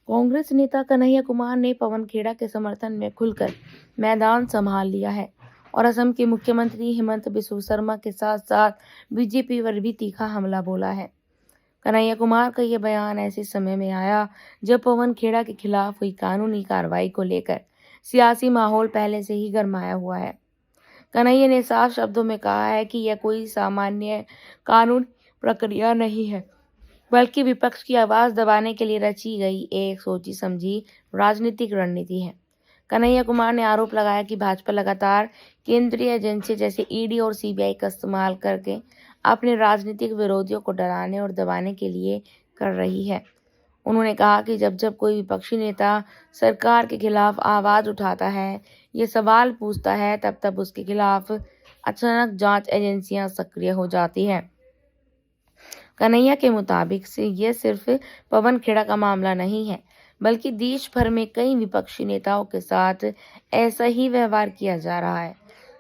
कांग्रेस नेता कन्हैया कुमार ने पवन खेड़ा के समर्थन में खुलकर मैदान संभाल लिया है और असम के मुख्यमंत्री हिमंत बिस्वा शर्मा के साथ साथ बीजेपी पर भी तीखा हमला बोला है। कन्हैया कुमार का ये बयान ऐसे समय में आया जब पवन खेड़ा के खिलाफ हुई कानूनी कार्रवाई को लेकर सियासी माहौल पहले से ही गरमाया हुआ है। कन्हैया ने साफ शब्दों में कहा है कि यह कोई सामान्य कानून प्रक्रिया नहीं है, बल्कि विपक्ष की आवाज दबाने के लिए रची गई एक सोची समझी राजनीतिक रणनीति है। कन्हैया कुमार ने आरोप लगाया कि भाजपा लगातार केंद्रीय एजेंसी जैसे ईडी और सीबीआई का इस्तेमाल करके अपने राजनीतिक विरोधियों को डराने और दबाने के लिए कर रही है। उन्होंने कहा कि जब जब कोई विपक्षी नेता सरकार के खिलाफ आवाज उठाता है, ये सवाल पूछता है, तब तब उसके खिलाफ अचानक जांच एजेंसियां सक्रिय हो जाती हैं। कन्हैया के मुताबिक से ये सिर्फ पवन खेड़ा का मामला नहीं है, बल्कि देश भर में कई विपक्षी नेताओं के साथ ऐसा ही व्यवहार किया जा रहा है,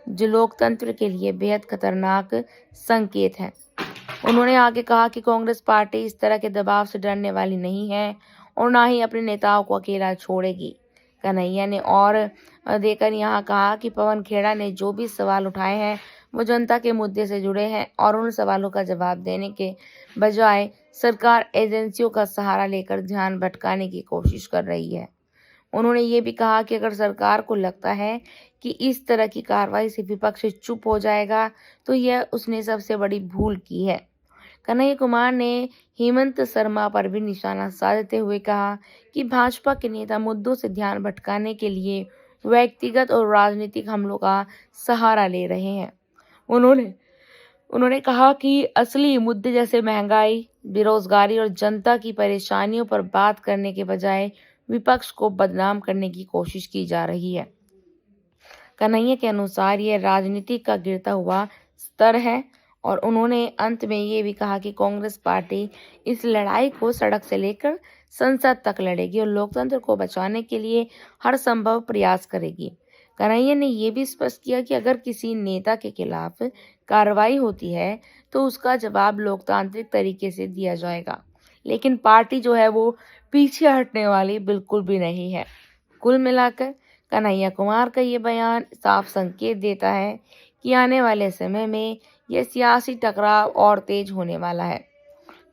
जो लोकतंत्र के लिए बेहद खतरनाक संकेत है। उन्होंने आगे कहा कि कांग्रेस पार्टी इस तरह के दबाव से डरने वाली नहीं है और ना ही अपने नेताओं को अकेला छोड़ेगी। कन्हैया ने और देकर यहाँ कहा कि पवन खेड़ा ने जो भी सवाल उठाए हैं वो जनता के मुद्दे से जुड़े हैं और उन सवालों का जवाब देने के बजाय सरकार एजेंसियों का सहारा लेकर ध्यान भटकाने की कोशिश कर रही है। उन्होंने ये भी कहा कि अगर सरकार को लगता है कि इस तरह की कार्रवाई से विपक्ष चुप हो जाएगा, तो यह उसने सबसे बड़ी भूल की है। कन्हैया कुमार ने हेमंत शर्मा पर भी निशाना साधते हुए कहा कि भाजपा के नेता मुद्दों से ध्यान भटकाने के लिए व्यक्तिगत और राजनीतिक हमलों का सहारा ले रहे हैं। उन्होंने कहा कि असली मुद्दे जैसे महंगाई, बेरोजगारी और जनता की परेशानियों पर बात करने के बजाय विपक्ष को बदनाम करने की कोशिश की जा रही है। कन्हैया के अनुसार यह राजनीति का गिरता हुआ स्तर है और उन्होंने अंत में ये भी कहा कि कांग्रेस पार्टी इस लड़ाई को सड़क से लेकर संसद तक लड़ेगी और लोकतंत्र को बचाने के लिए हर संभव प्रयास करेगी। कन्हैया ने यह भी स्पष्ट किया कि अगर किसी नेता के खिलाफ कार्रवाई होती है तो उसका जवाब लोकतांत्रिक तरीके से दिया जाएगा, लेकिन पार्टी जो है वो पीछे हटने वाली बिल्कुल भी नहीं है। कुल मिलाकर कन्हैया कुमार का ये बयान साफ संकेत देता है कि आने वाले समय में यह सियासी टकराव और तेज होने वाला है।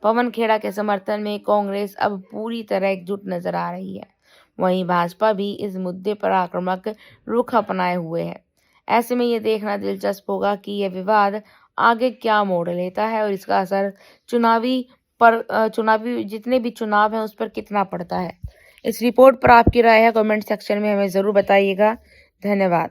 पवन खेड़ा के समर्थन में कांग्रेस अब पूरी तरह एकजुट नजर आ रही है। वहीं भाजपा भी इस मुद्दे पर आक्रामक रुख अपनाए हुए है। ऐसे में ये देखना दिलचस्प होगा कि यह विवाद आगे क्या मोड़ लेता है और इसका असर चुनावी जितने भी चुनाव हैं उस पर कितना पड़ता है। इस रिपोर्ट पर आपकी राय है कमेंट सेक्शन में हमें ज़रूर बताइएगा। धन्यवाद।